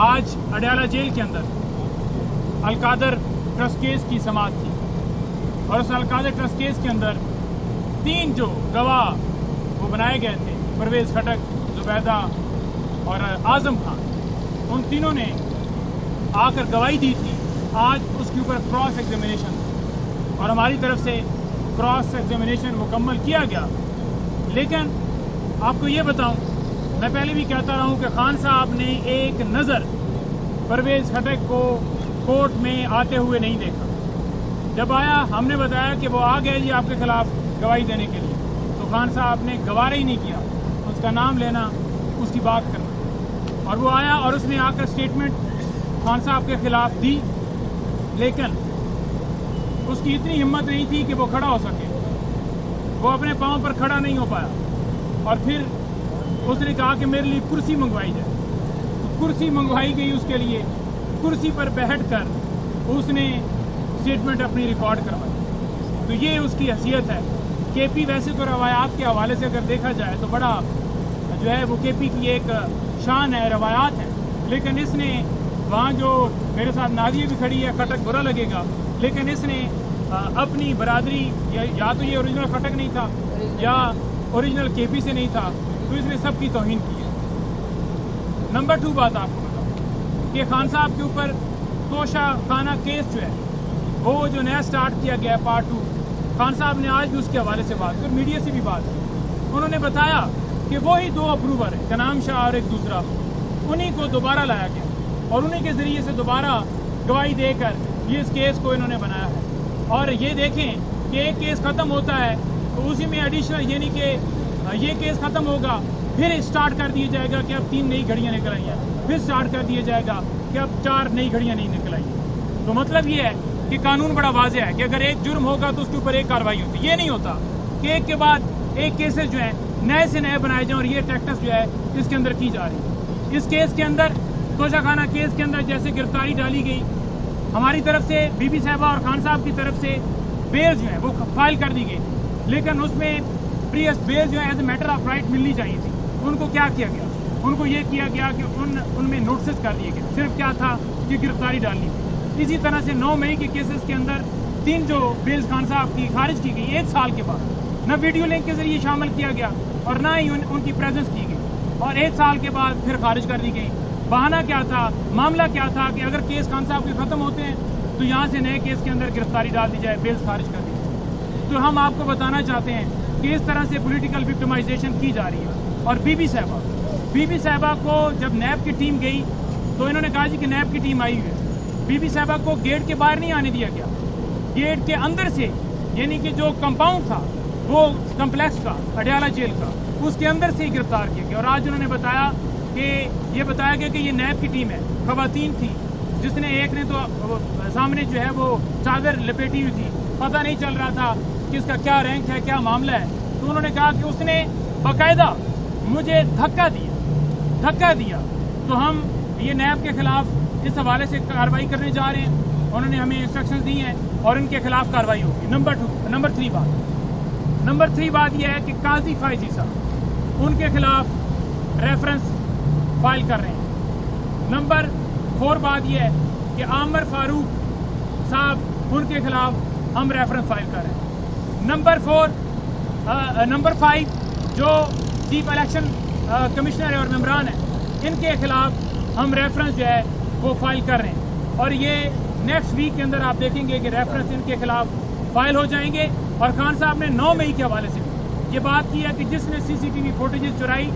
آج اڈیالہ جیل کے اندر القادر trust case کی سماعت تھی اور اس القادر ٹرسٹ کیس کے اندر 3 جو گواہ وہ بنائے گئے تھے، پرویز خٹک، زبیدہ اور اعظم خان، ان تینوں نے آ کر گواہی دی تھی۔ آج اس کے اوپر کراس ایگزامینیشن اور ہماری طرف سے کراس ایگزامینیشن مکمل کیا گیا۔ لیکن آپ کو یہ بتاؤں، میں پہلے بھی کہتا رہا ہوں کہ خان صاحب نے ایک نظر پرویز خٹک کو کورٹ میں آتے ہوئے نہیں دیکھا۔ جب آیا ہم نے بتایا کہ وہ آ گئے جی آپ کے خلاف گواہی دینے کے لیے، تو خان صاحب نے گوارا ہی نہیں کیا اس کا نام لینا، اس کی بات کرنا، اور وہ آیا اور اس نے آ کر اسٹیٹمنٹ خان صاحب کے خلاف دی، لیکن اس کی اتنی ہمت نہیں تھی کہ وہ کھڑا ہو سکے، وہ اپنے پاؤں پر کھڑا نہیں ہو پایا، اور پھر اس نے کہا کہ میرے لیے کرسی منگوائی جائے۔ کرسی منگوائی گئی اس کے لیے، کرسی پر بیٹھ کر اس نے اسٹیٹمنٹ اپنی ریکارڈ کروائی۔ تو یہ اس کی حیثیت ہے۔ کے پی ویسے تو روایات کے حوالے سے اگر دیکھا جائے تو بڑا جو ہے وہ کے پی کی ایک شان ہے، روایات ہیں، لیکن اس نے وہاں جو میرے ساتھ نازیہ بھی کھڑی ہے، خٹک برا لگے گا، لیکن اس نے اپنی برادری یا تو یہ اوریجنل خٹک نہیں تھا یا اوریجنل کے پی سے نہیں تھا، تو اس نے سب کی توہین کی ہے۔ نمبر 2 بات آپ کو بتاؤں کہ خان صاحب کے اوپر توشہ خانہ کیس جو ہے وہ جو نیا سٹارٹ کیا گیا ہے پارٹ 2، خان صاحب نے آج بھی اس کے حوالے سے بات کی، میڈیا سے بھی بات کی۔ انہوں نے بتایا کہ وہی 2 اپروور ہیں، کنام شاہ اور ایک دوسرا، انہی کو دوبارہ لایا گیا اور انہی کے ذریعے سے دوبارہ گواہی دے کر یہ اس کیس کو انہوں نے بنایا ہے۔ اور یہ دیکھیں کہ ایک کیس ختم ہوتا ہے تو اسی میں ایڈیشنل، یعنی کہ یہ کیس ختم ہوگا پھر اسٹارٹ کر دیا جائے گا کہ اب 3 نئی گھڑیاں نکل آئی ہیں، پھر اسٹارٹ کر دیا جائے گا کہ اب 4 نئی گھڑیاں نہیں نکل آئی ہیں۔ تو مطلب یہ ہے کہ قانون بڑا واضح ہے کہ اگر ایک جرم ہوگا تو اس کے اوپر ایک کارروائی ہوتی ہے۔ یہ نہیں ہوتا کہ ایک کے بعد ایک کیسز جو ہیں نئے سے نئے بنائے جائیں، اور یہ ٹیکٹس جو ہے اس کے اندر کی جا رہی ہے۔ اس کیس کے اندر، توشہ خانہ کیس کے اندر جیسے گرفتاری ڈالی گئی، ہماری طرف سے بی بی صاحبہ اور خان صاحب کی طرف سے بیل جو ہے وہ فائل کر دی گئی، لیکن اس میں پریس بیل جو ہے as a matter of right ملنی چاہیے تھی۔ ان کو کیا کیا گیا؟ ان کو یہ کیا گیا کہ ان میں نوٹسز کر دیے گئے، صرف کیا تھا کہ گرفتاری ڈالنی تھی۔ اسی طرح سے 9 مئی کے کیسز کے اندر 3 جو بیلز خان صاحب کی خارج کی گئی 1 سال کے بعد، نہ ویڈیو لنک کے ذریعے شامل کیا گیا اور نہ ہی ان کی پریزنس کی گئی، اور 1 سال کے بعد پھر خارج کر دی گئی۔ بہانہ کیا تھا؟ معاملہ کیا تھا کہ اگر کیس خان صاحب کے ختم ہوتے ہیں تو یہاں سے نئے کیس کے اندر گرفتاری ڈال دی جائے، بیلز خارج کر دی جائے۔ تو ہم آپ کو بتانا چاہتے ہیں کہ اس طرح سے پولیٹیکل وکٹمائزیشن کی جا رہی ہے۔ اور بی بی صاحبہ کو جب نیب کی ٹیم گئی تو انہوں نے کہا جی کہ نیب کی ٹیم آئی ہوئی ہے، بی بی صاحبہ کو گیٹ کے باہر نہیں آنے دیا گیا، گیٹ کے اندر سے، یعنی کہ جو کمپاؤنڈ تھا وہ کمپلیکس کا، اڈیالہ جیل کا، اس کے اندر سے ہی گرفتار کیا گیا۔ اور آج انہوں نے بتایا کہ یہ بتایا گیا کہ یہ نیب کی ٹیم ہے، خواتین تھی، جس نے ایک نے تو سامنے جو ہے وہ چادر لپیٹی ہوئی تھی، پتہ نہیں چل رہا تھا کہ اس کا کیا رینک ہے، کیا معاملہ ہے۔ تو انہوں نے کہا کہ اس نے باقاعدہ مجھے دھکا دیا۔ تو ہم یہ نیب کے خلاف اس حوالے سے کارروائی کرنے جا رہے ہیں، انہوں نے ہمیں انسٹرکشنز دی ہیں اور ان کے خلاف کارروائی ہوگی۔ نمبر 3 بات یہ ہے کہ قاضی فائزی صاحب ان کے خلاف ریفرنس فائل کر رہے ہیں۔ نمبر 4 بات یہ ہے کہ عامر فاروق صاحب ان کے خلاف ہم ریفرنس فائل کر رہے ہیں۔ نمبر 5 جو چیف الیکشن کمشنر اور ممبران ہیں ان کے خلاف ہم ریفرنس جو ہے وہ فائل کر رہے ہیں، اور یہ نیکسٹ ویک کے اندر آپ دیکھیں گے کہ ریفرنس ان کے خلاف فائل ہو جائیں گے۔ اور خان صاحب نے 9 مئی کے حوالے سے بھی یہ بات کی ہے کہ جس نے CCTV فوٹیجز چرائی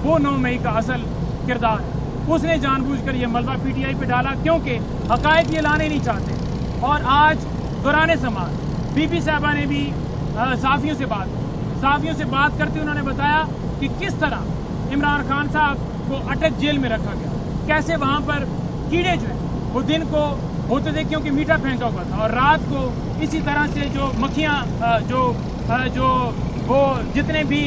وہ 9 مئی کا اصل کردار ہے، اس نے جان بوجھ کر یہ ملبہ PTI پہ ڈالا کیونکہ حقائق یہ لانے نہیں چاہتے۔ اور آج دوران سماعت بی بی صاحبہ نے بھی صحافیوں سے بات کرتے انہوں نے بتایا کہ کس طرح عمران خان صاحب کو اٹک جیل میں رکھا گیا، کیسے وہاں پر کیڑے جو ہیں وہ دن کو ہوتے تھے کیونکہ میٹھا پھینکا ہوا تھا، اور رات کو اسی طرح سے جو مکھیاں جو وہ جتنے بھی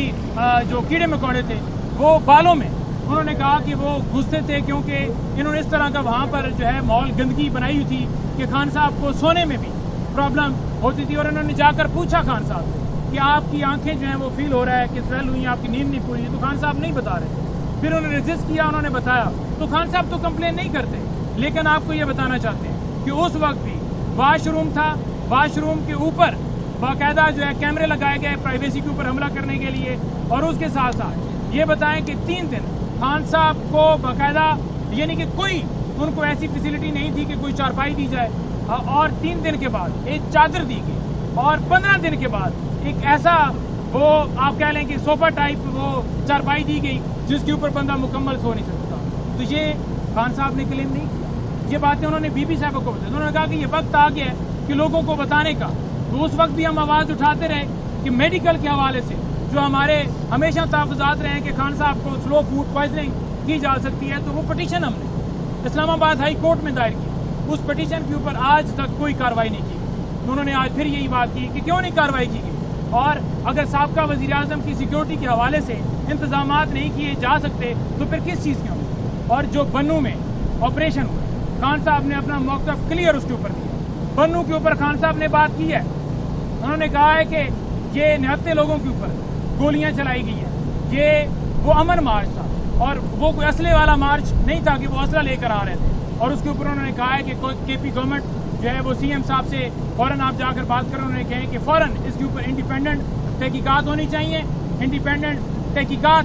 جو کیڑے مکوڑے تھے وہ بالوں میں، انہوں نے کہا کہ وہ گھستے تھے کیونکہ انہوں نے اس طرح کا وہاں پر جو ہے ماحول گندگی بنائی ہوئی تھی کہ خان صاحب کو سونے میں بھی پرابلم ہوتی تھی۔ اور انہوں نے جا کر پوچھا خان صاحب کہ آپ کی آنکھیں جو ہیں وہ فیل ہو رہا ہے کہ سویل ہوئی ہیں، آپ کی نیند نہیں پوری ہے، تو خان صاحب نہیں بتا رہے۔ پھر انہوں نے ریزسٹ کیا, انہوں نے بتایا. تو خان صاحب تو کمپلین نہیں کرتے, لیکن آپ کو یہ بتانا چاہتے ہیں کہ اس وقت بھی واش روم تھا, واش روم کے اوپر باقاعدہ جو ہے کیمرے لگائے گئے پرائیویسی کے اوپر حملہ کرنے کے لیے. اور اس کے ساتھ ساتھ یہ بتائیں کہ 3 دن خان صاحب کو باقاعدہ یعنی کہ کوئی ان کو ایسی فیسلٹی نہیں تھی کہ کوئی چارپائی دی جائے, اور 3 دن کے بعد ایک چادر دی گئی, اور 15 دن کے بعد ایک ایسا وہ آپ کہہ لیں کہ صوفہ ٹائپ وہ چارپائی دی گئی جس کے اوپر بندہ مکمل سو نہیں سکتا. تو یہ خان صاحب نے کلیم نہیں کیا, یہ باتیں انہوں نے بی بی صاحبہ کو بتائی. انہوں نے کہا کہ یہ وقت آ گیا ہے کہ لوگوں کو بتانے کا. تو اس وقت بھی ہم آواز اٹھاتے رہے کہ میڈیکل کے حوالے سے جو ہمارے ہمیشہ تحفظات رہے ہیں کہ خان صاحب کو سلو فوڈ پوائزننگ کی جا سکتی ہے, تو وہ پٹیشن ہم نے اسلام آباد ہائی کورٹ میں دائر کی. اس پٹیشن کے اوپر آج تک کوئی کارروائی نہیں کی. تو انہوں نے آج پھر یہی بات کی کہ کیوں نہیں کارروائی کی گئی, اور اگر سابقہ وزیر اعظم کی سیکیورٹی کے حوالے سے انتظامات نہیں کیے جا سکتے تو پھر کس چیز کے ہوں. اور جو بنوں میں آپریشن ہوا, خان صاحب نے اپنا موقف کلیئر اس کے اوپر دیا. بنوں کے اوپر خان صاحب نے بات کی ہے, انہوں نے کہا ہے کہ یہ 79 لوگوں کے اوپر گولیاں چلائی گئی ہیں, یہ وہ امن مارچ تھا اور وہ کوئی اسلحے والا مارچ نہیں تھا کہ وہ اسلحہ لے کر آ رہے تھے. اور اس کے اوپر انہوں نے کہا ہے کہ کے پی گورنمنٹ جو ہے وہ سی ایم صاحب سے فوراً آپ جا کر بات کریں. انہوں نے کہا کہ فوراً اس کے اوپر انڈیپینڈنٹ تحقیقات ہونی چاہیے. انڈیپینڈنٹ تحقیقات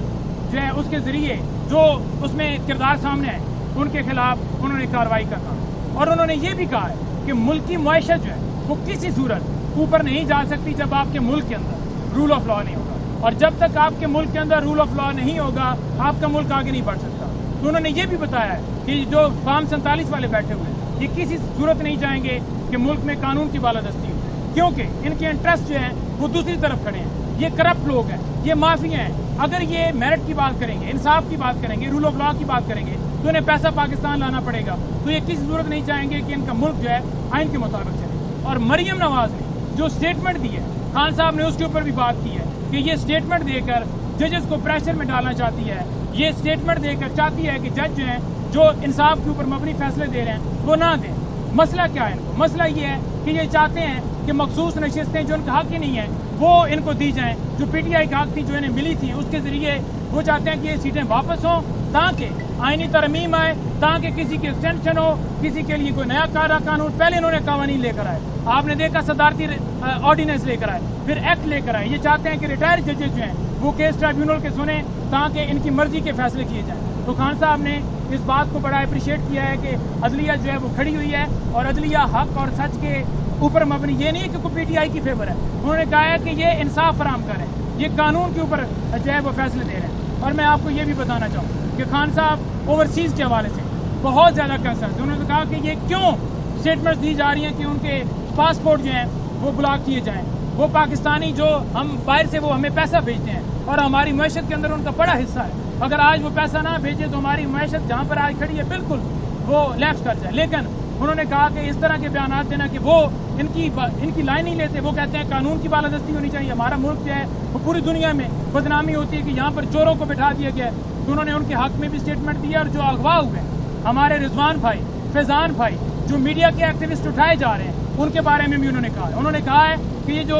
جو ہے اس کے ذریعے جو اس میں کردار سامنے آئے ان کے خلاف انہوں نے کارروائی کرنا. اور انہوں نے یہ بھی کہا ہے کہ ملکی معیشت جو ہے وہ کسی صورت اوپر نہیں جا سکتی جب آپ کے ملک کے اندر رول آف لا نہیں ہوگا, اور جب تک آپ کے ملک کے اندر رول آف لا نہیں ہوگا آپ کا ملک آگے نہیں بڑھ سکتا. تو انہوں نے یہ بھی بتایا ہے کہ جو فارم 47 والے بیٹھے ہوئے ہیں یہ کسی صورت نہیں چاہیں گے کہ ملک میں قانون کی بالادستی ہو, کیونکہ ان کے انٹرسٹ جو ہیں وہ دوسری طرف کھڑے ہیں. یہ کرپٹ لوگ ہیں, یہ مافیا ہیں. اگر یہ میرٹ کی بات کریں گے, انصاف کی بات کریں گے, رول آف لا کی بات کریں گے تو انہیں پیسہ پاکستان لانا پڑے گا. تو یہ کسی صورت نہیں چاہیں گے کہ ان کا ملک جو ہے آئین کے مطابق چلے. اور مریم نواز نے جو اسٹیٹمنٹ دی ہے, خان صاحب نے اس کے اوپر بھی بات کی ہے کہ یہ اسٹیٹمنٹ دے کر ججز کو پریشر میں ڈالنا چاہتی ہے. یہ اسٹیٹمنٹ دے کر چاہتی ہے کہ جج جو ہیں جو انصاف کے اوپر مبنی فیصلے دے رہے ہیں وہ نہ دیں. مسئلہ کیا ہے ان کو؟ مسئلہ یہ ہے کہ یہ چاہتے ہیں کہ مخصوص نشستیں جو ان کا حق ہی نہیں ہے وہ ان کو دی جائیں, جو پی ٹی آئی کا حق تھی جو انہیں ملی تھی اس کے ذریعے وہ چاہتے ہیں کہ یہ سیٹیں واپس ہوں تاکہ آئینی ترمیم آئے, تاکہ کسی کی ایکسٹینشن ہو, کسی کے لیے کوئی نیا قانون. پہلے انہوں نے قوانین لے کر آئے, آپ نے دیکھا صدارتی آرڈیننس لے کر آئے, پھر ایکٹ لے کر آئے. یہ چاہتے ہیں کہ ریٹائر ججز جو ہیں وہ کیس ٹرائیبیونل کے سنیں تاکہ ان کی مرضی کے فیصلے کیے جائیں. تو خان صاحب نے اس بات کو بڑا اپریشیٹ کیا ہے کہ عدلیہ جو ہے وہ کھڑی ہوئی ہے, اور عدلیہ حق اور سچ کے اوپر مبنی. یہ نہیں ہے کہ کوئی پی ٹی آئی کی فیور ہے. انہوں نے کہا ہے کہ یہ انصاف فراہم کر رہے ہیں, یہ قانون کے اوپر جو ہے وہ فیصلے دے رہے ہیں. اور میں آپ کو یہ بھی بتانا چاہوں کہ خان صاحب اوورسیز کے حوالے سے بہت زیادہ کنسرن. انہوں نے کہا کہ یہ کیوں اسٹیٹمنٹس دی جا رہی ہیں کہ ان کے پاسپورٹ جو ہیں وہ بلاک کیے جائیں. وہ پاکستانی جو ہم باہر سے وہ ہمیں پیسہ بھیجتے ہیں اور ہماری معیشت کے اندر ان کا بڑا حصہ ہے. اگر آج وہ پیسہ نہ بھیجے تو ہماری معیشت جہاں پر آج کھڑی ہے بالکل وہ لیپس کر جائے. لیکن انہوں نے کہا کہ اس طرح کے بیانات دینا کہ وہ ان کی لائن نہیں لیتے. وہ کہتے ہیں قانون کی بالادستی ہونی چاہیے. ہمارا ملک جو ہے وہ پوری دنیا میں بدنامی ہوتی ہے کہ یہاں پر چوروں کو بٹھا دیا گیا ہے. تو انہوں نے ان کے حق میں بھی اسٹیٹمنٹ دیا. اور جو اغوا ہوئے ہمارے رضوان بھائی, فیضان بھائی, جو میڈیا کے ایکٹیوسٹ اٹھائے جا رہے ہیں ان کے بارے میں بھی انہوں نے کہا. انہوں نے کہا ہے کہ یہ جو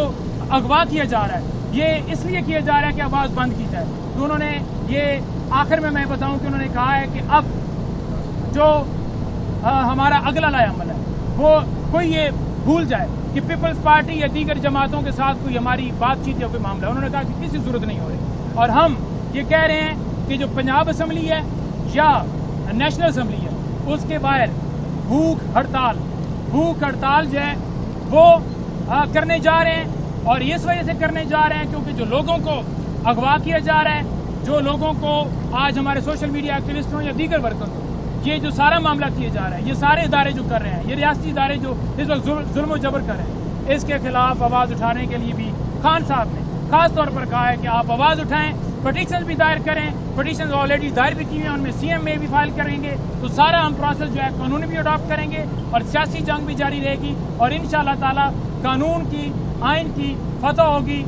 اغوا کیا جا رہا ہے یہ اس لیے کیا جا رہا ہے کہ آواز بند کی جائے. تو انہوں نے یہ آخر میں بتاؤں کہ انہوں نے کہا ہے کہ اب جو ہمارا اگلا لائے عمل ہے وہ کوئی یہ بھول جائے کہ پیپلز پارٹی یا دیگر جماعتوں کے ساتھ کوئی ہماری بات چیت یا کوئی معاملہ. انہوں نے کہا کہ کسی ضرورت نہیں ہو رہی. اور ہم یہ کہہ رہے ہیں کہ جو پنجاب اسمبلی ہے یا نیشنل اسمبلی ہے اس کے باہر بھوک ہڑتال جو ہے وہ کرنے جا رہے ہیں. اور اس وجہ سے کرنے جا رہے ہیں کیونکہ جو لوگوں کو اغوا کیا جا رہا ہے, جو لوگوں کو آج ہمارے سوشل میڈیا ایکٹیوسٹوں یا دیگر ورکروں کو یہ جو سارا معاملہ کیا جا رہا ہے, یہ سارے ادارے جو کر رہے ہیں, یہ ریاستی ادارے جو اس وقت ظلم و جبر کر رہے ہیں, اس کے خلاف آواز اٹھانے کے لیے بھی خان صاحب نے خاص طور پر کہا ہے کہ آپ آواز اٹھائیں, پٹیشن بھی دائر کریں. پٹیشن آلریڈی دائر بھی کی ہوئی ہیں, ان میں سی ایم اے بھی فائل کریں گے. تو سارا ہم پروسیس جو ہے قانونی بھی اڈاپٹ کریں گے اور سیاسی جنگ بھی جاری رہے گی, اور انشاءاللہ تعالی قانون کی, آئین کی فتح ہوگی.